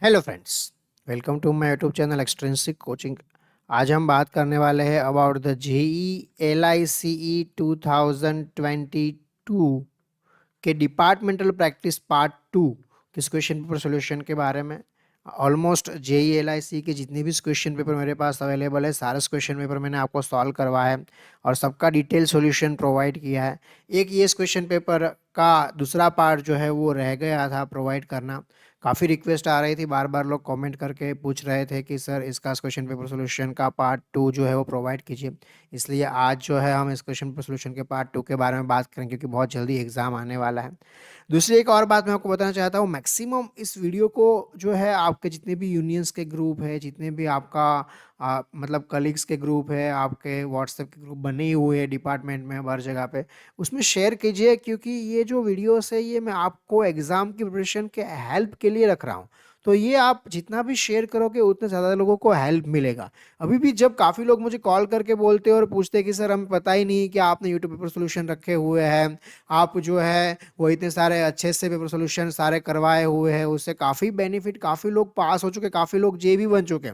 Hello friends, welcome to my YouTube channel Extrinsic Coaching. आज हम बात करने वाले हैं अबाउट द जेई LICE 2022 के डिपार्टमेंटल प्रैक्टिस पार्ट 2 किस क्वेश्चन पेपर सोल्यूशन के बारे में। ऑलमोस्ट जेई LIC के जितने भी क्वेश्चन पेपर मेरे पास अवेलेबल है, सारे क्वेश्चन पेपर मैंने आपको सॉल्व करवाया है और सबका डिटेल सॉल्यूशन प्रोवाइड किया है। एक ये क्वेश्चन पेपर का दूसरा पार्ट जो है वो रह गया था प्रोवाइड करना। काफ़ी रिक्वेस्ट आ रही थी, बार बार लोग कमेंट करके पूछ रहे थे कि सर इसका क्वेश्चन पेपर सोल्यूशन का पार्ट 2 जो है वो प्रोवाइड कीजिए। इसलिए आज जो है हम इस क्वेश्चन पेपर सोल्यूशन के पार्ट 2 के बारे में बात करेंगे, क्योंकि बहुत जल्दी एग्जाम आने वाला है। दूसरी एक और बात मैं आपको बताना चाहता हूँ, मैक्सिमम इस वीडियो को जो है आपके जितने भी यूनियंस के ग्रुप है, जितने भी आपका मतलब कलीग्स के ग्रुप है, आपके व्हाट्सएप के ग्रुप बने हुए हैं डिपार्टमेंट में हर जगह पे, उसमें शेयर कीजिए। क्योंकि ये जो वीडियोस है ये मैं आपको एग्ज़ाम की प्रिपरेशन के हेल्प के लिए रख रहा हूँ। तो ये आप जितना भी शेयर करोगे उतने ज़्यादा लोगों को हेल्प मिलेगा। अभी भी जब काफ़ी लोग मुझे कॉल करके बोलते हैं और पूछते हैं कि सर हमें पता ही नहीं कि आपने यूट्यूब पेपर सोल्यूशन रखे हुए हैं, आप जो है वो इतने सारे अच्छे से पेपर सोल्यूशन सारे करवाए हुए हैं, उससे काफ़ी बेनिफिट, काफ़ी लोग पास हो चुके, काफ़ी लोग जे भी बन चुके।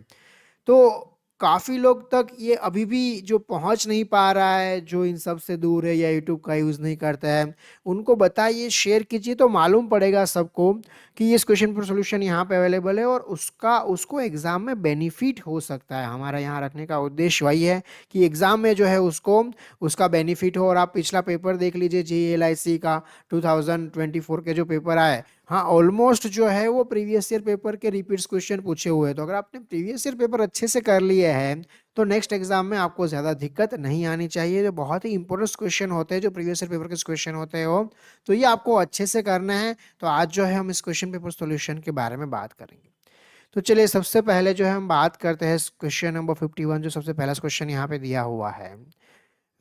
तो काफ़ी लोग तक ये अभी भी जो पहुंच नहीं पा रहा है, जो इन सब से दूर है या यूट्यूब का यूज़ नहीं करता है, उनको बताइए, शेयर कीजिए, तो मालूम पड़ेगा सबको कि ये क्वेश्चन पर सोल्यूशन यहाँ पे अवेलेबल है और उसको एग्ज़ाम में बेनिफिट हो सकता है। हमारा यहाँ रखने का उद्देश्य वही है कि एग्ज़ाम में जो है उसको उसका बेनिफिट हो। और आप पिछला पेपर देख लीजिए, JLIC का 2024 के जो पेपर आए, हाँ ऑलमोस्ट जो है वो प्रीवियस ईयर पेपर के रिपीट्स क्वेश्चन पूछे हुए हैं। तो अगर आपने प्रीवियस ईयर पेपर अच्छे से कर लिए हैं तो नेक्स्ट एग्जाम में आपको ज़्यादा दिक्कत नहीं आनी चाहिए। जो बहुत ही इंपॉर्टेंट क्वेश्चन होते हैं, जो प्रीवियस ईयर पेपर के क्वेश्चन होते हैं वो, तो ये आपको अच्छे से करना है। तो आज जो है हम इस क्वेश्चन पेपर सोल्यूशन के बारे में बात करेंगे। तो चलिए सबसे पहले जो है हम बात करते हैं क्वेश्चन नंबर 51, जो सबसे पहला क्वेश्चन यहाँ पे दिया हुआ है।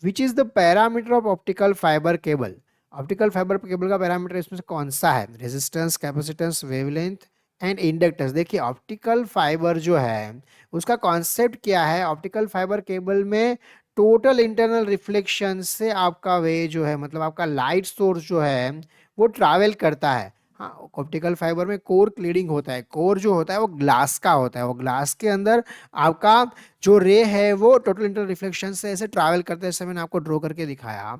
Which is the parameter of optical fibre cable. Optical fibre cable का पैरामीटर इसमें से कौन सा है? Resistance, capacitance, wavelength and inductance. देखिए ऑप्टिकल फाइबर जो है उसका कॉन्सेप्ट क्या है? ऑप्टिकल फाइबर केबल में टोटल इंटरनल रिफ्लेक्शन से आपका वे जो है, मतलब आपका लाइट सोर्स जो है वो ट्रैवल करता है। हाँ, ऑप्टिकल फाइबर में कोर क्लीडिंग होता है। कोर जो होता है वो ग्लास का होता है, वो ग्लास के अंदर आपका जो रे है वो टोटल इंटर रिफ्लेक्शन से ऐसे ट्रैवल करते हैं, जैसे मैंने आपको ड्रॉ करके दिखाया।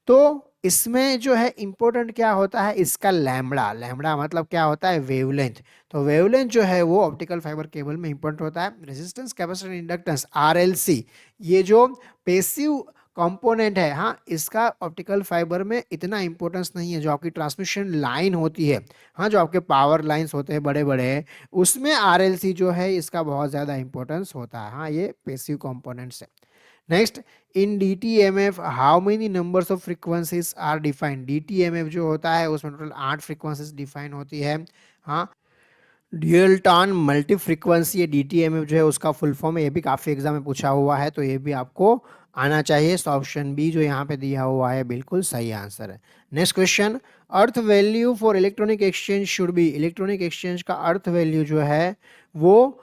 तो इसमें जो है इंपॉर्टेंट क्या होता है? इसका लैम्बडा। लैम्बडा मतलब क्या होता है? वेवलेंथ। तो वेवलेंथ जो है वो ऑप्टिकल फाइबर केबल में इंपॉर्टेंट होता है। रेजिस्टेंस, कैपेसिटेंस, इंडक्टेंस, RLC, ये जो पेसिव कंपोनेंट है, हाँ इसका ऑप्टिकल फाइबर में इतना इंपॉर्टेंस नहीं है। जो आपकी ट्रांसमिशन लाइन होती है, हाँ जो आपके पावर लाइंस होते हैं बड़े बड़े, उसमें RLC जो है इसका बहुत ज़्यादा इंपॉर्टेंस होता है। हाँ ये पेसिव कंपोनेंट्स है। Next, in DTMF how many numbers of frequencies are defined. DTMF जो होता है उसमें टोटल 8 फ्रीक्वेंसीज डिफाइन होती है। हाँ, ड्यूअल टोन मल्टी फ्रीक्वेंसी, ये DTMF जो है उसका फुल फॉर्म है। ये भी काफ़ी एग्जाम में पूछा हुआ है, तो ये भी आपको आना चाहिए। सो ऑप्शन बी जो यहाँ पे दिया हुआ है बिल्कुल सही आंसर है। Next question, earth value for electronic exchange should be. Electronic exchange का अर्थ वैल्यू जो है वो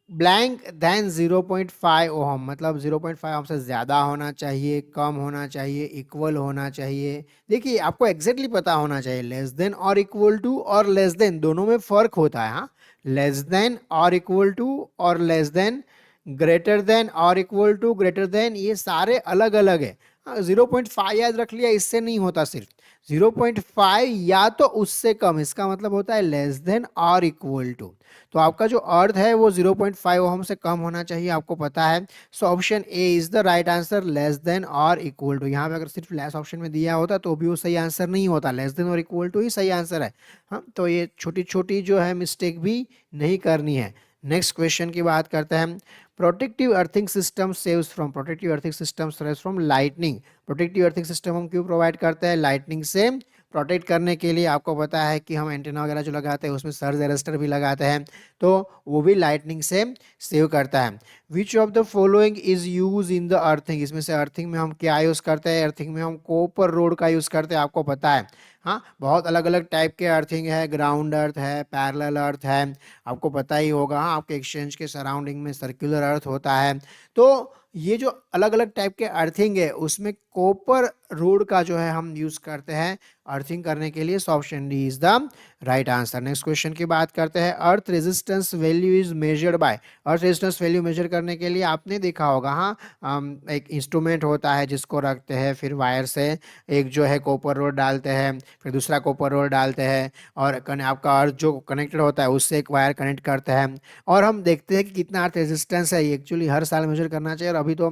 ब्लैंक देन 0.5 ओहम, मतलब 0.5 ओहम से ज़्यादा होना चाहिए, कम होना चाहिए, इक्वल होना चाहिए। देखिए आपको एग्जैक्टली पता होना चाहिए, लेस देन और इक्वल टू और लेस देन दोनों में फ़र्क होता है। हाँ, लेस देन और इक्वल टू और लेस देन, ग्रेटर देन और इक्वल टू, ग्रेटर देन, ये सारे अलग अलग है। 0.5 याद रख लिया, इससे नहीं होता। सिर्फ 0.5 या तो उससे कम, इसका मतलब होता है लेस देन और इक्वल टू। तो आपका जो अर्थ है वो 0.5 ओहम से कम होना चाहिए, आपको पता है। So option A is the right answer, less than और इक्वल टू। यहाँ पे अगर सिर्फ लेस ऑप्शन में दिया होता तो भी वो सही आंसर नहीं होता, लेस देन और इक्वल टू ही सही आंसर है। हाँ, तो ये छोटी छोटी जो है मिस्टेक भी नहीं करनी है। नेक्स्ट क्वेश्चन की बात करते हैं। Protective earthing system saves from. Protective earthing system saves from lightning. Protective earthing system हम क्यों प्रोवाइड करते हैं? लाइटनिंग से प्रोटेक्ट करने के लिए। आपको पता है कि हम एंटेना वगैरह जो लगाते हैं उसमें सर्ज अरेस्टर भी लगाते हैं, तो वो भी लाइटनिंग से सेव करता है। Which of the following is use in the earthing. इसमें से अर्थिंग में हम क्या यूज करते हैं? अर्थिंग में हम कॉपर रोड का यूज करते हैं, आपको पता है। हाँ, बहुत अलग अलग टाइप के अर्थिंग है, ग्राउंड अर्थ है, पैरेलल अर्थ है, आपको पता ही होगा। हाँ, आपके एक्सचेंज के सराउंडिंग में सर्कुलर अर्थ होता है। तो ये जो अलग अलग टाइप के अर्थिंग है उसमें कॉपर रोड का जो है हम यूज करते हैं अर्थिंग करने के लिए। So option D is the right answer. Next question की बात करते हैं। Earth resistance value is measured by. Earth resistance value measure करने के लिए आपने देखा होगा, हाँ, एक इंस्ट्रूमेंट होता है जिसको रखते हैं, फिर वायर से एक जो है कॉपर रोड डालते हैं, फिर दूसरा कॉपर रोड डालते हैं, और आपका अर्थ जो कनेक्टेड होता है उससे एक वायर कनेक्ट करते हैं, और हम देखते हैं कि कितना अर्थ रेजिस्टेंस है। ये एक्चुअली हर साल मेजर करना चाहिए, और अभी तो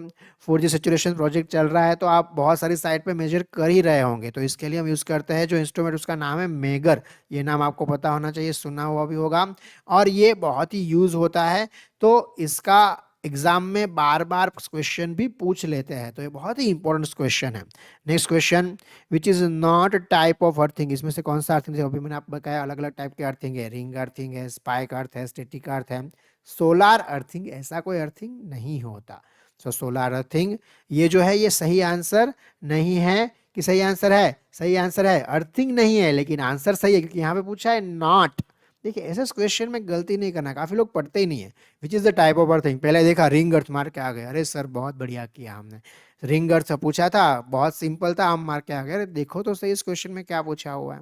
4G सैचुरेशन प्रोजेक्ट चल रहा है तो आप बहुत सारी साइट पे मेजर कर ही रहे होंगे। तो इसके लिए हम यूज़ करते हैं जो इंस्ट्रूमेंट, उसका नाम है मेगर। ये नाम आपको पता होना चाहिए, सुना हुआ भी होगा, और ये बहुत ही यूज होता है। तो इसका एग्जाम में बार बार क्वेश्चन भी पूछ लेते हैं, तो ये बहुत ही इंपॉर्टेंट क्वेश्चन है। Next question, which is not type of earthing. इसमें से कौन सा अर्थिंग है? अभी मैंने आपको बताया अलग अलग टाइप के अर्थिंग है। रिंग अर्थिंग है, स्पाइक अर्थ है, स्टैटिक अर्थ है, सोलार अर्थिंग। ऐसा कोई अर्थिंग नहीं होता। सो सोलार अर्थिंग ये जो है ये सही आंसर नहीं है कि सही आंसर है? सही आंसर है, अर्थिंग नहीं है, लेकिन आंसर सही है क्योंकि यहाँ पे पूछा है नॉट। देखिए ऐसे क्वेश्चन में गलती नहीं करना, काफी लोग पढ़ते ही नहीं है। Which is the type of earthing, पहले देखा रिंग अर्थ मार के आ गए, अरे सर बहुत बढ़िया किया हमने, रिंग अर्थ पूछा था बहुत सिंपल था, हम मार के आ गए। अरे देखो तो सही इस क्वेश्चन में क्या पूछा हुआ है।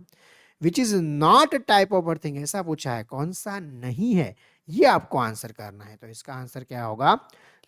Which is not type of earthing ऐसा पूछा है, कौन सा नहीं है, ये आपको आंसर करना है। तो इसका आंसर क्या होगा?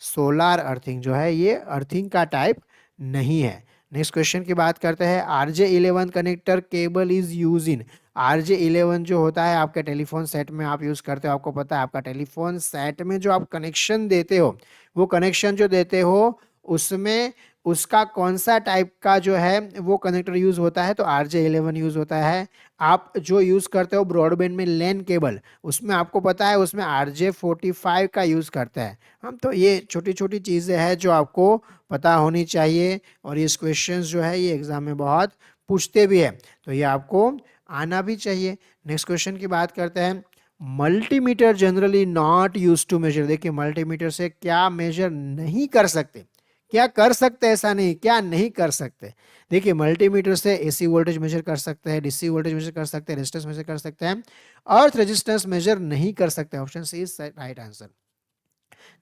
सोलार अर्थिंग जो है ये अर्थिंग का टाइप नहीं है। नेक्स्ट क्वेश्चन की बात करते हैं। RJ11 connector cable is use in. RJ11 जो होता है आपके टेलीफोन सेट में आप यूज करते हो, आपको पता है आपका टेलीफोन सेट में जो आप कनेक्शन देते हो, वो कनेक्शन जो देते हो उसमें उसका कौन सा टाइप का जो है वो कनेक्टर यूज होता है? तो RJ11 यूज होता है। आप जो यूज करते हो ब्रॉडबैंड में लैन केबल, उसमें आपको पता है उसमें RJ45 का यूज करता है। हम तो ये छोटी छोटी चीजें हैं जो आपको पता होनी चाहिए, और ये क्वेश्चंस जो है ये एग्जाम में बहुत पूछते भी है, तो ये आपको आना भी चाहिए। नेक्स्ट क्वेश्चन की बात करते हैं। Multimeter generally not use to measure. देखिए मल्टीमीटर से क्या मेजर नहीं कर सकते, क्या कर सकते, ऐसा नहीं क्या नहीं कर सकते। देखिए मल्टीमीटर से AC वोल्टेज मेजर कर सकते हैं, DC वोल्टेज मेजर कर सकते हैं, रेजिस्टेंस मेजर कर सकते हैं, अर्थ रेजिस्टेंस मेजर नहीं कर सकते। Option C is right answer.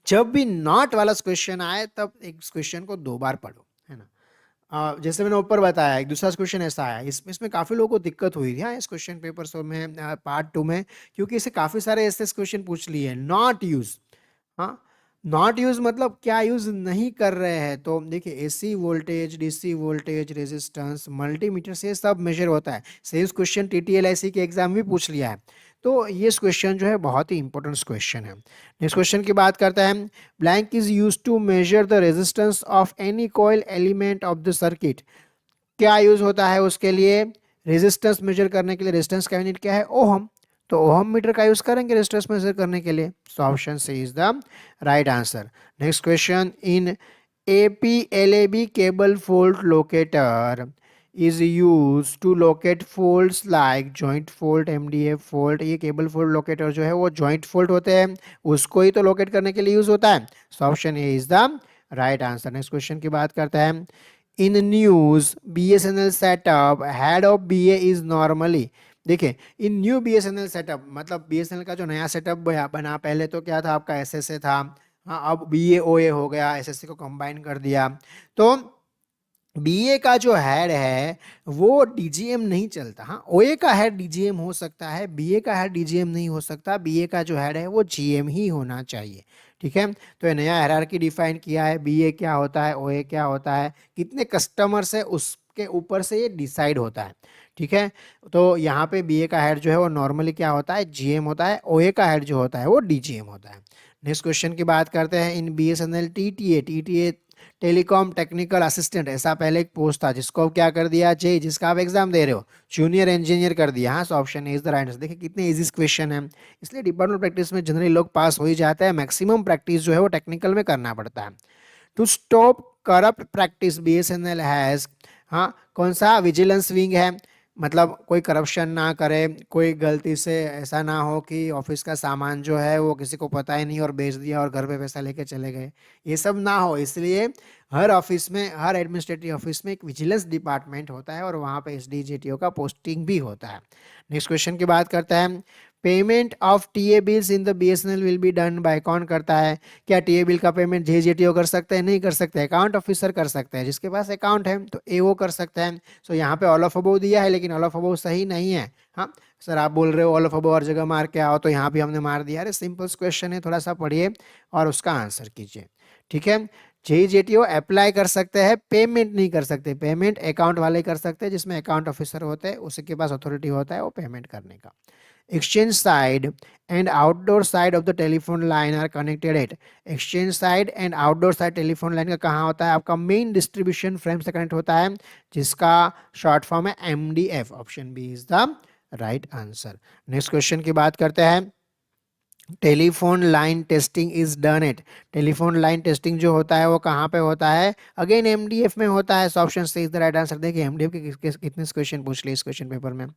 जब भी नॉट वाला क्वेश्चन आए तब एक क्वेश्चन को 2 बार पढ़ो, है ना। जैसे मैंने ऊपर बताया एक दूसरा क्वेश्चन ऐसा है, इसमें काफी लोगों को दिक्कत हुई थी, हाँ, इस क्वेश्चन पेपर में पार्ट 2 में, क्योंकि इसे काफी सारे ऐसे क्वेश्चन पूछ लिए नॉट यूज। हाँ, नॉट यूज मतलब क्या यूज नहीं कर रहे हैं। तो देखिए AC voltage, DC voltage, resistance, multimeter से सब मेजर होता है। सेम क्वेश्चन TTLIC के एग्जाम में पूछ लिया है, तो ये क्वेश्चन जो है बहुत ही इंपॉर्टेंट क्वेश्चन है। नेक्स्ट क्वेश्चन की बात करते हैं। Blank is use to measure the resistance of any coil element of the circuit. क्या यूज होता है उसके लिए? रेजिस्टेंस मेजर करने के लिए। रेजिस्टेंस का यूनिट क्या है? ओहम। तो ओहम मीटर का यूज करेंगे रेजिस्टेंस मेजर करने के लिए। So option C is the right answer. Next question, in APLAB cable fault locator is used to locate faults like joint fault, MDF fault। ये cable fault locator जो है वो joint fault होते हैं, उसको ही तो लोकेट करने के लिए यूज होता है। So option A is the right answer. Next question की बात करते हैं। In news BSNL setup head of BA is normally. देखिए इन न्यू BSNL सेटअप मतलब BSNL का जो नया सेटअप बना, पहले तो क्या था आपका SSA था, हाँ, अब BA OA हो गया, SSA को कंबाइन कर दिया। तो BA का जो हेड है वो DGM नहीं चलता। हाँ, OA का हेड DGM हो सकता है, BA का हेड DGM नहीं हो सकता। BA का जो हेड है वो GM ही होना चाहिए। ठीक है, तो ये नया हायरार्की डिफाइन किया है। BA क्या होता है, OA क्या होता है, कितने कस्टमर्स है उसके ऊपर से ये डिसाइड होता है। ठीक है, तो यहाँ पे BA का हेड जो है वो नॉर्मली क्या होता है, GM होता है। OA का हेड जो होता है वो DGM होता है। नेक्स्ट क्वेश्चन की बात करते हैं। इन BSNL TTA telecom technical assistant, ऐसा पहले एक पोस्ट था जिसको क्या कर दिया, जे जिसका आप एग्जाम दे रहे हो, जूनियर इंजीनियर कर दिया। हाँ, so option is the right answer. देखिए कितने इजी क्वेश्चन है, इसलिए डिपार्टमेंट प्रैक्टिस में जनरली लोग पास हो ही जाते हैं। मैक्सिमम प्रैक्टिस जो है वो टेक्निकल में करना पड़ता है। To stop corrupt practice BSNL has, हाँ, कौन सा विजिलेंस विंग है, मतलब कोई करप्शन ना करे, कोई गलती से ऐसा ना हो कि ऑफिस का सामान जो है वो किसी को पता ही नहीं और बेच दिया और घर पे पैसा लेके चले गए, ये सब ना हो, इसलिए हर ऑफिस में, हर एडमिनिस्ट्रेटिव ऑफिस में एक विजिलेंस डिपार्टमेंट होता है और वहाँ पे SDGTO का पोस्टिंग भी होता है। नेक्स्ट क्वेश्चन की बात करते हैं। Payment of TA bills in the BSNL will be done by, कौन करता है? क्या टीए बिल का पेमेंट जेजेटीओ कर सकते हैं? नहीं कर सकते, अकाउंट ऑफिसर कर सकते हैं, जिसके पास अकाउंट है तो एओ कर सकता है। सो यहाँ पे ऑल ऑफ अबोव दिया है, लेकिन ऑल ऑफ अबोव सही नहीं है। हाँ सर, आप बोल रहे हो ऑल ऑफ अबोव और जगह मार के आओ, तो यहाँ भी हमने मार दिया। अरे सिंपल क्वेश्चन है, थोड़ा सा पढ़िए और उसका आंसर कीजिए, ठीक है। जेईजेटीओ अप्लाई कर सकते हैं, पेमेंट नहीं कर सकते। पेमेंट अकाउंट वाले कर सकते हैं, जिसमें अकाउंट ऑफिसर होते हैं, उसके पास अथॉरिटी होता है वो पेमेंट करने का। Exchange side and outdoor side of the telephone line are connected at, exchange side and outdoor side telephone line का कहाँ होता है? आपका मेन डिस्ट्रीब्यूशन फ्रेम से कनेक्ट होता है, जिसका शॉर्ट फॉर्म है MDF. Option B is the right answer. Next question की बात करते हैं। Telephone line testing is done at, telephone line testing जो होता है वो कहाँ पे होता है? अगेन एमडीएफ में होता है। Option C is the right answer. देखिए एमडीएफ के कितने क्वेश्चन पूछ लिए इस क्वेश्चन पेपर में।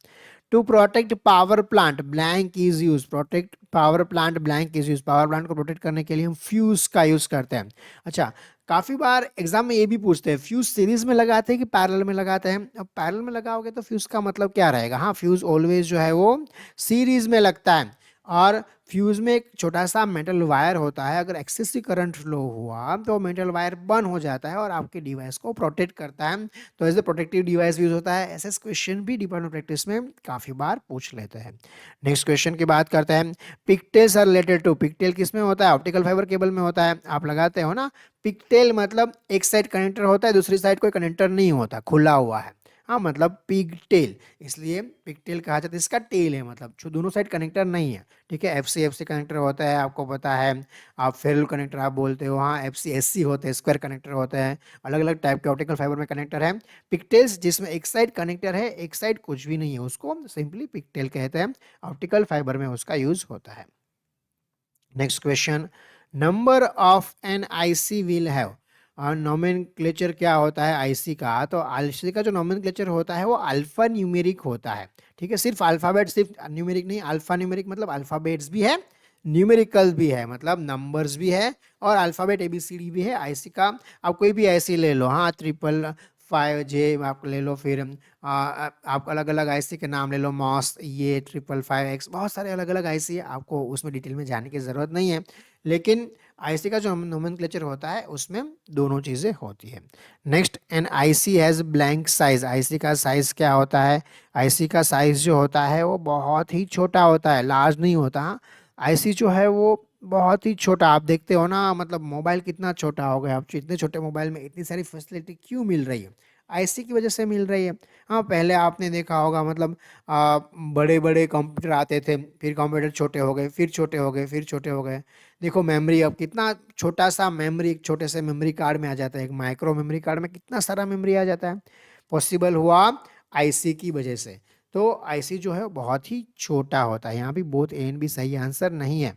To protect power plant blank is use, protect power plant blank is use, power plant को प्रोटेक्ट करने के लिए हम फ्यूज का यूज करते हैं। अच्छा, काफी बार एग्जाम में ये भी पूछते हैं फ्यूज सीरीज में लगाते हैं कि पैरेलल में लगाते हैं। अब पैरेलल में लगाओगे तो फ्यूज का मतलब क्या रहेगा? हाँ, फ्यूज ऑलवेज जो है वो सीरीज में लगता है, और फ्यूज में एक छोटा सा मेटल वायर होता है। अगर एक्सेसिव करंट फ्लो हुआ तो मेटल वायर बर्न हो जाता है और आपके डिवाइस को प्रोटेक्ट करता है, तो as a protective device use होता है। ऐसे क्वेश्चन भी डिपार्टमेंट प्रैक्टिस में काफी बार पूछ लेते हैं। नेक्स्ट क्वेश्चन की बात करते हैं। पिगटेल्स आर रिलेटेड टू, पिगटेल किस में होता है? ऑप्टिकल फाइबर केबल में होता है। आप लगाते हो ना पिगटेल, मतलब एक साइड कनेक्टर होता है, दूसरी साइड कोई कनेक्टर नहीं होता, खुला हुआ है। हाँ, मतलब पिग टेल, इसलिए पिग टेल कहा जाता है। इसका टेल है, मतलब जो दोनों साइड कनेक्टर नहीं है, ठीक है। एफ सी कनेक्टर होता है, आपको पता है। आप फेरल कनेक्टर आप बोलते हो, हाँ FC SC होते हैं, स्क्वायर कनेक्टर होते हैं। अलग अलग टाइप के ऑप्टिकल फाइबर में कनेक्टर है। पिगटेल्स जिसमें एक साइड कनेक्टर है, एक साइड कुछ भी नहीं है, उसको सिंपली पिगटेल कहते हैं। ऑप्टिकल फाइबर में उसका यूज होता है। Next question, number of an IC will have, और नोमेनक्लेचर क्या होता है आईसी का? तो आईसी का जो नोमेनक्लेचर होता है वो अल्फा न्यूमेरिक होता है, ठीक है। सिर्फ अल्फाबेट, सिर्फ न्यूमेरिक नहीं, अल्फा न्यूमेरिक मतलब अल्फाबेट्स भी है, न्यूमेरिकल भी है, मतलब नंबर्स भी है, और अल्फाबेट ABCD भी है आईसी का। आप कोई भी आईसी ले लो, हाँ 555J आप ले लो, फिर आप अलग अलग आईसी के नाम ले लो, मॉस, ये 555X, बहुत सारे अलग अलग आईसी है, आपको उसमें डिटेल में जाने की ज़रूरत नहीं है। लेकिन आईसी का जो नोमेनक्लेचर होता है उसमें दोनों चीज़ें होती है। Next, an IC has blank size, IC का साइज क्या होता है? आईसी का साइज जो होता है वो बहुत ही छोटा होता है, लार्ज नहीं होता। आईसी जो है वो बहुत ही छोटा, आप देखते हो ना, मतलब मोबाइल कितना छोटा हो गया। आप इतने छोटे मोबाइल में इतनी सारी फैसिलिटी क्यों मिल रही है? आईसी की वजह से मिल रही है। हाँ, पहले आपने देखा होगा, मतलब बड़े बड़े कंप्यूटर आते थे, फिर कंप्यूटर छोटे हो गए, फिर छोटे हो गए, फिर छोटे हो गए। देखो मेमोरी अब कितना छोटा सा मेमोरी, एक छोटे से मेमोरी कार्ड में आ जाता है, एक माइक्रो मेमोरी कार्ड में कितना सारा मेमोरी आ जाता है। पॉसिबल हुआ आईसी की वजह से। तो आईसी जो है बहुत ही छोटा होता है। यहाँ भी बोथ ए एंड बी सही आंसर नहीं है।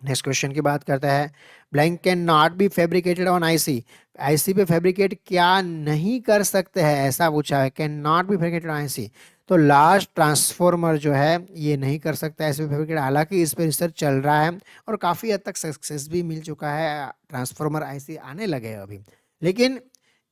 नेक्स्ट क्वेश्चन की बात करता है। Blank can not be fabricated on IC, IC पे फैब्रिकेट क्या नहीं कर सकते हैं, ऐसा पूछा है। Can not be fabricated on IC, तो लार्ज ट्रांसफॉर्मर जो है ये नहीं कर सकता है ऐसे फैब्रिकेट। हालांकि इस पे रिसर्च चल रहा है और काफ़ी हद तक सक्सेस भी मिल चुका है, ट्रांसफॉर्मर आईसी आने लगे हैं अभी। लेकिन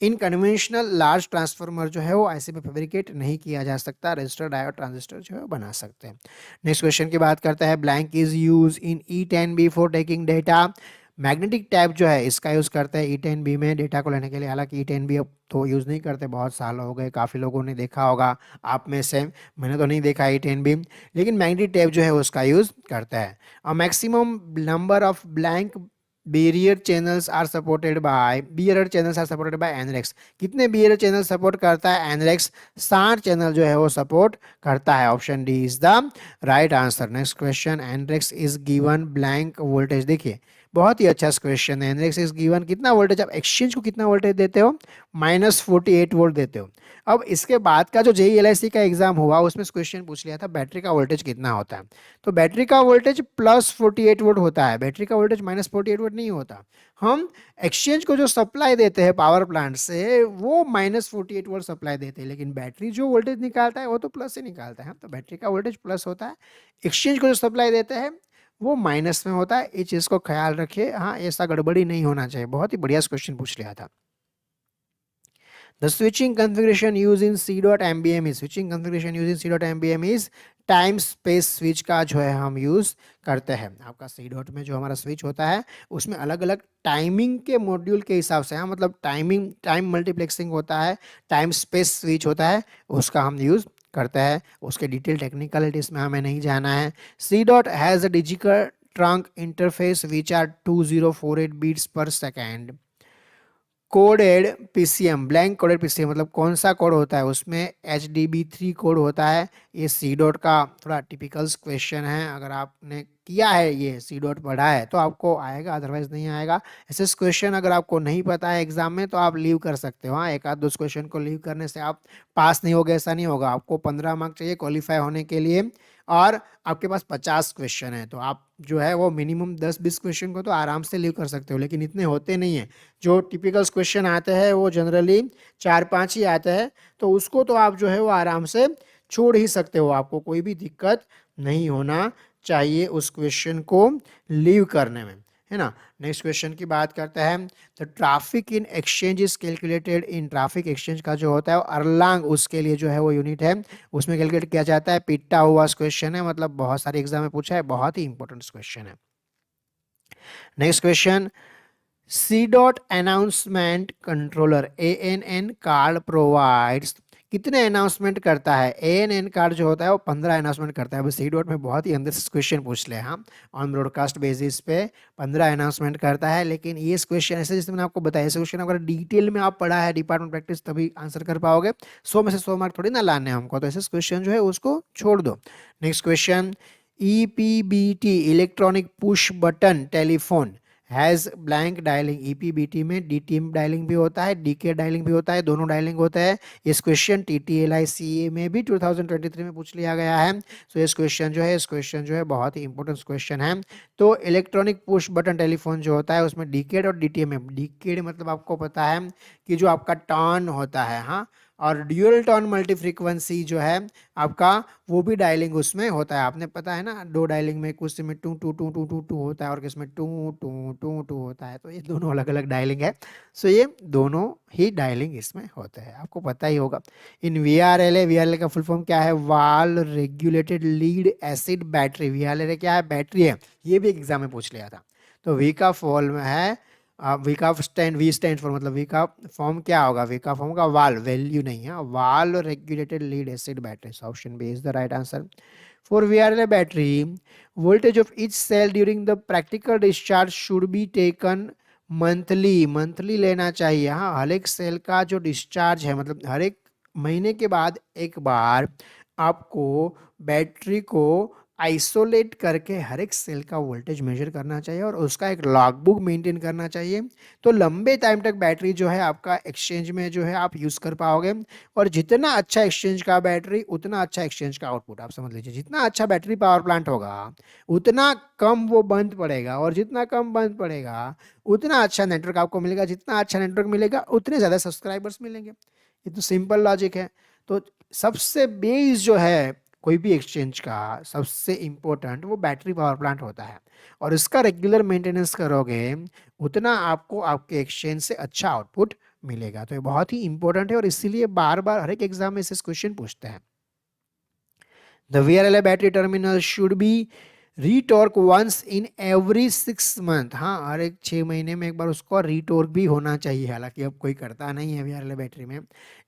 इन कन्वेंशनल लार्ज ट्रांसफॉर्मर जो है वो आईसी पे फैब्रिकेट नहीं किया जा सकता, रजिस्टर डायोड ट्रांजिस्टर जो है बना सकते हैं। नेक्स्ट क्वेश्चन की बात करता है। Blank is use in E10B for taking data, magnetic tap जो है इसका यूज करते हैं E10B में डेटा को लेने के लिए। हालांकि E10B अब तो यूज नहीं करते, बहुत साल हो गए, काफी लोगों ने देखा होगा आप में से, मैंने तो नहीं देखा E10B, लेकिन मैग्नेटिक टैप जो है उसका यूज करता है। और maximum number of blank bearer channels are supported by, bearer channels are supported by an RAX, कितने बेरियर चैनल सपोर्ट करता है एनरेक्स? 60 चैनल जो है वो सपोर्ट करता है। Option D is the right answer. Next question, an RAX is given blank voltage, देखिए बहुत ही अच्छा क्वेश्चन है। एनरेक्स इज गिवन कितना वोल्टेज, आप एक्सचेंज को कितना वोल्टेज देते हो? -48 वोल्ट देते हो। अब इसके बाद का जो JEE-LIC का एग्जाम हुआ उसमें क्वेश्चन पूछ लिया था बैटरी का वोल्टेज कितना होता है, तो बैटरी का वोल्टेज +48 वोल्ट होता है, बैटरी का वोल्टेज -48 वोल्ट नहीं होता। हम एक्सचेंज को जो सप्लाई देते हैं पावर प्लांट से वो -48 वोल्ट सप्लाई देते हैं, लेकिन बैटरी जो वोल्टेज निकालता है वो तो प्लस ही निकालता है, तो बैटरी का वोल्टेज प्लस होता है। एक्सचेंज को जो सप्लाई देते हैं वो माइनस में होता है, इस चीज को ख्याल रखिए। हाँ, ऐसा गड़बड़ी नहीं होना चाहिए। बहुत ही बढ़िया क्वेश्चन पूछ लिया था। The switching configuration used in C.MBM is switching configuration used in C.MBM is time space switch का जो है हम यूज करते हैं। आपका सी डॉट में जो हमारा स्विच होता है उसमें अलग अलग टाइमिंग के मॉड्यूल के हिसाब से, हाँ मतलब टाइम मल्टीप्लेक्सिंग होता है, टाइम स्पेस स्विच होता है, उसका हम यूज करते हैं। उसके डिटेल टेक्निकलिटीज में हमें नहीं जाना है। C dot has a digital trunk interface which are 2048 bits per second. Coded PCM, blank coded PCM मतलब कौन सा कोड होता है उसमें, HDB3 कोड होता है। ये सी डॉट का थोड़ा टिपिकल क्वेश्चन है, अगर आपने किया है ये सी डॉट पढ़ा है तो आपको आएगा, अदरवाइज नहीं आएगा। ऐसे क्वेश्चन अगर आपको नहीं पता है एग्जाम में तो आप लीव कर सकते हो। हाँ, एक आध दो क्वेश्चन को लीव करने से आप पास नहीं होगे ऐसा नहीं होगा। आपको 15 मार्क्स चाहिए क्वालिफाई होने के लिए और आपके पास 50 क्वेश्चन है तो आप जो है वो मिनिमम 10-20 क्वेश्चन को तो आराम से लीव कर सकते हो, लेकिन इतने होते नहीं है। जो टिपिकल क्वेश्चन आते हैं वो जनरली 4-5 ही आते हैं, तो उसको तो आप जो है वो आराम से छोड़ ही सकते हो। आपको कोई भी दिक्कत नहीं होना चाहिए उस क्वेश्चन को लीव करने में, है ना। नेक्स्ट क्वेश्चन की बात करते हैं। तो traffic in exchange is calculated in, traffic exchange का जो होता है वो अरलांग उसके लिए जो है वो यूनिट है, उसमें कैलकुलेट किया जाता है। पिटा हुआ क्वेश्चन है, मतलब बहुत सारे एग्जाम में पूछा है, बहुत ही इंपॉर्टेंट क्वेश्चन है। Next question, C dot announcement controller ANN card provides, कितने अनाउंसमेंट करता है। ANN कार्ड जो होता है वो 15 अनाउंसमेंट करता है। सी डॉट में बहुत ही अंदर से क्वेश्चन पूछ ले हम ऑन ब्रॉडकास्ट बेसिस पे 15 अनाउंसमेंट करता है। लेकिन ये क्वेश्चन ऐसे जैसे मैंने आपको बताया, ऐसे क्वेश्चन अगर डिटेल में आप पढ़ा है डिपार्टमेंट प्रैक्टिस तभी आंसर कर पाओगे। 100 में से 100 मार्क थोड़ी ना लाने हमको, तो ऐसे क्वेश्चन जो है उसको छोड़ दो। Next question, EPBT electronic push button telephone has blank dialing. EPBT में DTM डायलिंग भी होता है, DK डायलिंग भी होता है, दोनों डायलिंग होता है। इस क्वेश्चन TTLI CA में भी 2023 में पूछ लिया गया है। सो इस क्वेश्चन जो है बहुत ही इंपॉर्टेंट क्वेश्चन है। तो इलेक्ट्रॉनिक पुश बटन टेलीफोन जो होता है उसमें डीकेड और DTM है। डीकेड मतलब आपको पता है कि जो आपका टर्न होता है, हाँ, और ड्यूअल टर्न मल्टी फ्रीक्वेंसी जो है आपका वो भी डायलिंग उसमें होता है। आपने पता है ना, दो डायलिंग में कुछ में two two two two two two होता है और किसमें टू टू टू टू होता है, तो ये दोनों अलग अलग डायलिंग है। सो ये दोनों ही डायलिंग इसमें होते हैं, आपको पता ही होगा। इन VRLA का फुल फॉर्म क्या है, valve regulated lead acid battery. VRLA क्या है, बैटरी है, ये भी एग्जाम में पूछ लिया था। तो वी का फॉर्म है, वी स्टैंड फॉर, मतलब वी का फॉर्म क्या होगा, वी का फॉर्म का वाल, वैल्यू नहीं है, valve regulated lead acid battery. Option B is the right answer. For VRLA battery, voltage of each cell during the practical discharge should be taken monthly, monthly लेना चाहिए। हाँ, हर एक सेल का जो डिस्चार्ज है, मतलब हर एक महीने के बाद एक बार आपको बैटरी को आइसोलेट करके हर एक सेल का वोल्टेज मेजर करना चाहिए और उसका एक लॉग बुक मेंटेन करना चाहिए। तो लंबे टाइम तक बैटरी जो है आपका एक्सचेंज में जो है आप यूज कर पाओगे। और जितना अच्छा एक्सचेंज का बैटरी उतना अच्छा एक्सचेंज का आउटपुट। आप समझ लीजिए, जितना अच्छा बैटरी पावर प्लांट होगा उतना कम वो बंद पड़ेगा, और जितना कम बंद पड़ेगा उतना अच्छा नेटवर्क आपको मिलेगा, जितना अच्छा नेटवर्क मिलेगा उतने ज्यादा सब्सक्राइबर्स मिलेंगे। ये तो सिंपल लॉजिक है। तो सबसे बेस जो है कोई भी एक्सचेंज का सबसे इंपॉर्टेंट वो बैटरी पावर प्लांट होता है, और इसका रेगुलर मेंटेनेंस करोगे उतना आपको आपके एक्सचेंज से अच्छा आउटपुट मिलेगा। तो ये बहुत ही इंपॉर्टेंट है और इसीलिए बार बार हर एक एग्जाम में इसे क्वेश्चन पूछते हैं। The VRLA battery terminal should be retorque once in every 6 month. हाँ, हर एक 6 महीने में एक बार उसको रीटॉर्क भी होना चाहिए। हालांकि अब कोई करता नहीं है VRLA बैटरी में,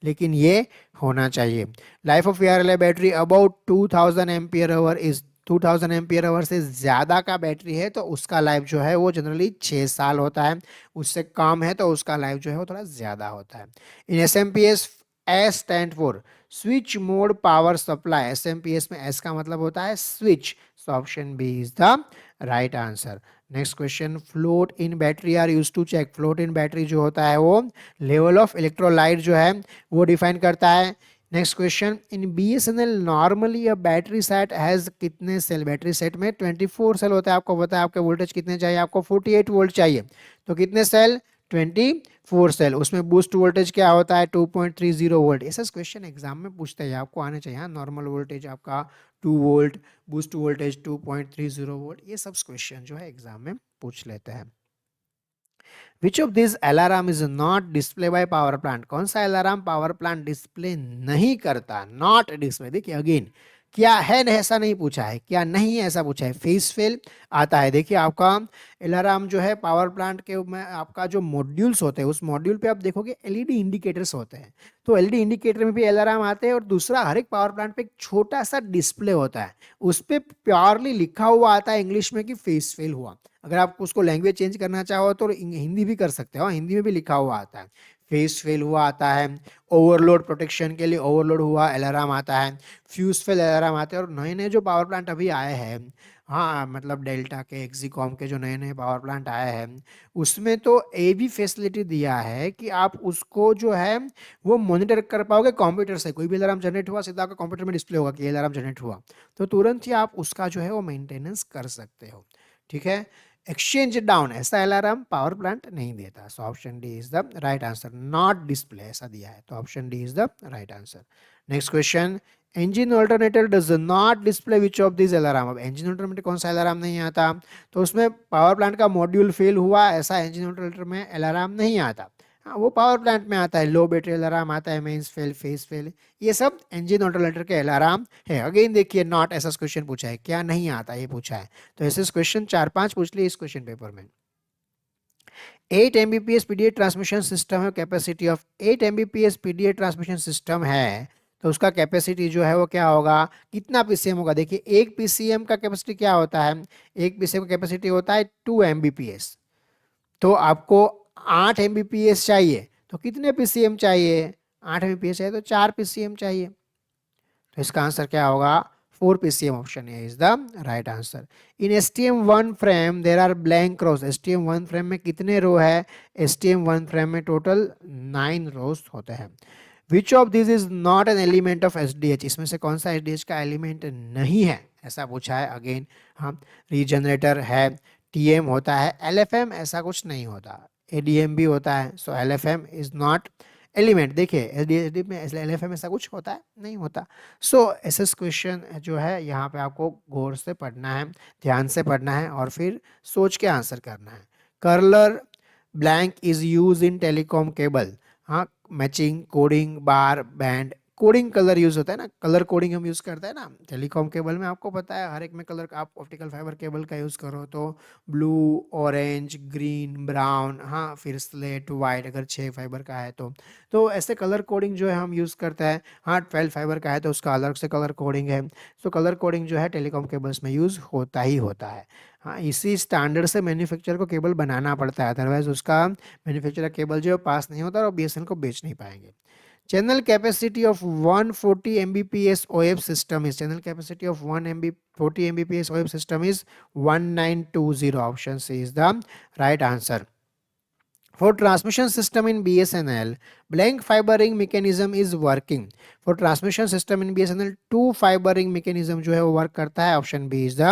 लेकिन ये होना चाहिए। Life of VRLA battery about 2000 ampere hour is, 2000 ampere hour से ज़्यादा का बैटरी है तो उसका लाइफ जो है वो जनरली 6 साल होता है। उससे कम है तो उसका लाइफ जो है वो थोड़ा ज़्यादा होता है। In SMPS, S stand for switch mode power supply. SMPS में एस का मतलब होता है switch. So option B is the right answer. Next question, float in battery are use to check. Float in battery जो होता है वो level of electrolyte जो है वो डिफाइन करता है। Next question, in BSNL normally a battery set has कितने सेल। बैटरी सेट में 24 सेल होता है। आपको पता है आपके वोल्टेज कितने चाहिए, आपको 48 वोल्ट चाहिए, तो कितने सेल, 24 सेल। उसमें बूस्ट वोल्टेज क्या होता है, 2.30 वोल्ट। ऐसा क्वेश्चन एग्जाम में पूछते हैं, आपको आने चाहिए। नॉर्मल वोल्टेज आपका 2 वोल्ट, बूस्ट वोल्टेज 2.30 वोल्ट, ये सब क्वेश्चन जो है एग्जाम में पूछ लेते हैं। Which of this alarm is not display by power plant? कौन सा अलार्म पावर प्लांट डिस्प्ले नहीं करता? नॉट डिस्प्ले, देखिए अगेन क्या है ऐसा नहीं पूछा है, क्या नहीं है ऐसा पूछा है। फेस फेल आता है, देखिए आपका अलार्म जो है पावर प्लांट के में आपका जो मॉड्यूल्स होते हैं उस मॉड्यूल पे आप देखोगे एलईडी इंडिकेटर्स होते हैं, तो एलईडी इंडिकेटर में भी अलार्म आते हैं। और दूसरा हर एक पावर प्लांट पे एक छोटा सा डिस्प्ले होता है, उस पर प्योरली लिखा हुआ आता है इंग्लिश में कि फेस फेल हुआ। अगर आप उसको लैंग्वेज चेंज करना चाहो तो हिंदी भी कर सकते हो, हिंदी में भी लिखा हुआ आता है फेस फेल हुआ आता है। ओवरलोड प्रोटेक्शन के लिए ओवरलोड हुआ अलार्म आता है, फ्यूज फेल अलार्म आते हैं। और नए नए जो पावर प्लांट अभी आए हैं, हाँ मतलब डेल्टा के एक्सिकॉम के जो नए नए पावर प्लांट आए हैं उसमें तो ये भी फैसिलिटी दिया है कि आप उसको जो है वो मॉनिटर कर पाओगे कंप्यूटर से। कोई भी अलार्म जनरेट हुआ सीधा आपका कंप्यूटर में डिस्प्ले होगा कि अलार्म जनरेट हुआ, तो तुरंत ही आप उसका जो है वो मेंटेनेंस कर सकते हो। ठीक है, एक्सचेंज डाउन ऐसा अलार्म पावर प्लांट नहीं देता। सो option D is the right answer, not display ऐसा दिया है, तो option D is the right answer. Next question, engine alternator does not display which of this alarm? अब इंजन ऑल्टरनेटर कौन सा अलार्म नहीं आता? तो उसमें पावर प्लांट का मॉड्यूल फेल हुआ ऐसा इंजन ऑल्टरनेटर में अलार्म नहीं आता। हाँ वो पावर प्लांट में आता है, लो बैटरी अलार्म आता है, मेंस फेल, फेस फेल, ये सब इंजन ऑल्टरनेटर के अलार्म है। अगेन देखिए नॉट ऐसा क्वेश्चन पूछा है, क्या नहीं आता ये पूछा है। तो ऐसे क्वेश्चन 4-5 पूछ लिए इस क्वेश्चन पेपर में। 8 Mbps पीडीए ट्रांसमिशन सिस्टम है, capacity of 8 Mbps PDA transmission system है, तो उसका कैपेसिटी जो है वो क्या होगा, कितना पीसीएम होगा? देखिए एक पीसीएम का कैपेसिटी क्या होता है, एक पीसीएम का कैपेसिटी होता है 2 Mbps। तो आपको 8 Mbps चाहिए तो कितने पीसीएम चाहिए? 8 Mbps चाहिए तो 4 पीसीएम चाहिए, तो इसका आंसर क्या होगा? 4 PCM. Option A is the right answer. In STM1 frame there are blank rows. STM1 frame में कितने रो है? STM1 फ्रेम में टोटल 9 रोज होते हैं। Which of this is not an element of SDH? इसमें से कौन सा SDH का एलिमेंट नहीं है ऐसा पूछा है। अगेन हाँ, रीजनरेटर है, TM होता है, LFM ऐसा कुछ नहीं होता, ADM भी होता है। सो LFM इज नॉट एलिमेंट। देखिए एसडी में LFM ऐसा कुछ होता है, नहीं होता। सो एसएस क्वेश्चन जो है यहाँ पे आपको गौर से पढ़ना है, ध्यान से पढ़ना है और फिर सोच के आंसर करना है। Colour blank is use in telecom cable. हाँ, matching, coding, bar, band, coding colour use होता है ना, कलर कोडिंग हम यूज करते हैं ना टेलीकॉम केबल में, आपको पता है हर एक में कलर का। आप ऑप्टिकल फाइबर केबल का यूज करो तो ब्लू, ऑरेंज, ग्रीन, ब्राउन, हाँ फिर स्लेट, वाइट अगर 6 फाइबर का है तो ऐसे कलर कोडिंग जो है हम यूज़ करते हैं। हाँ 12 फाइबर का है तो उसका अलग से कलर कोडिंग है। सो कलर कोडिंग जो है टेलीकॉम केबल्स में यूज़ होता ही होता है। हाँ इसी स्टैंडर्ड से मैन्युफैक्चरर को केबल बनाना पड़ता है, अदरवाइज उसका मैन्युफैक्चरर केबल जो पास नहीं होता और BSNL को बेच नहीं पाएंगे। Channel capacity of 140 Mbps OF system is, channel capacity of 140 Mbps OF system is 1920. Option C is the right answer. For transmission system in BSNL, blank fibering mechanism is working. For transmission system in BSNL, 2 fibering mechanism जो है वो work करता है. Option B is the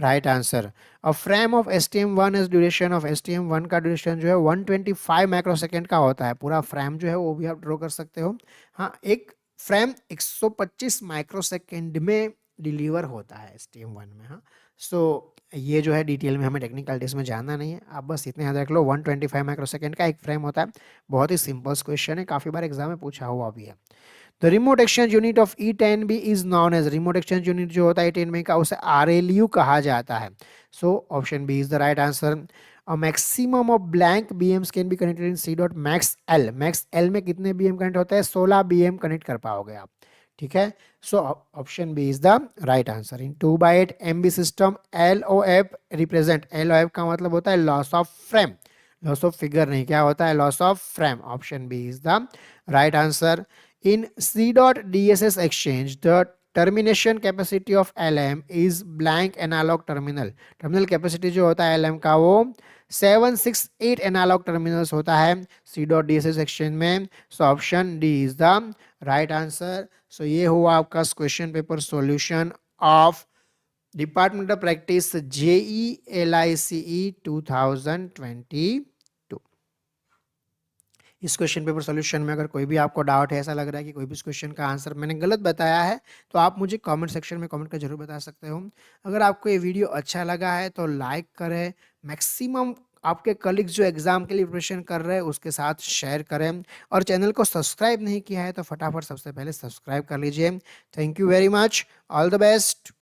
right answer. A frame of STM1 is duration of STM1 का duration जो है 125 microsecond का होता है। पूरा फ्रेम जो है वो भी आप ड्रॉ कर सकते हो। हाँ एक फ्रेम 125 माइक्रोसेकंड में डिलीवर होता है STM1 में। हाँ सो ये जो है डिटेल में हमें टेक्निकलिटीज में जानना नहीं है, आप बस इतने याद रख लो 125 माइक्रोसेकंड का एक फ्रेम होता है। बहुत ही सिंपल क्वेश्चन है, काफ़ी बार एग्जाम में पूछा हुआ भी है। The remote exchange unit of E10B is known as, remote exchange unit जो होता है E10B का उसे RLU कहा जाता है। So option B is the right answer. A maximum of blank BMs can be connected in C dot max L। Max L में कितने BM कनेक्ट होता है? 16 BM कनेक्ट कर पाओगे आप। ठीक है, so option B is the right answer. In 2/8 MB system LOF represent, LOF का मतलब होता है loss of frame, loss of figure नहीं, क्या होता है? Loss of frame. Option B is the right answer. In C dot DSS exchange the termination capacity of LM is blank analog terminal. Terminal capacity जो होता है LM का वो 768 analogue terminals होता है C डॉट DSS एक्सचेंज में। So option D is the right answer. So ये हुआ आपका question paper solution of departmental practice JEE LICE 2022। इस क्वेश्चन पेपर सॉल्यूशन में अगर कोई भी आपको डाउट है, ऐसा लग रहा है कि कोई भी इस क्वेश्चन का आंसर मैंने गलत बताया है, तो आप मुझे कमेंट सेक्शन में कमेंट कर जरूर बता सकते हो। अगर आपको ये वीडियो अच्छा लगा है तो लाइक करें, मैक्सिमम आपके कलीग्स जो एग्जाम के लिए प्रिपरेशन कर रहे हैं उसके साथ शेयर करें, और चैनल को सब्सक्राइब नहीं किया है तो फटाफट सबसे पहले सब्सक्राइब कर लीजिए। Thank you very much, all the best.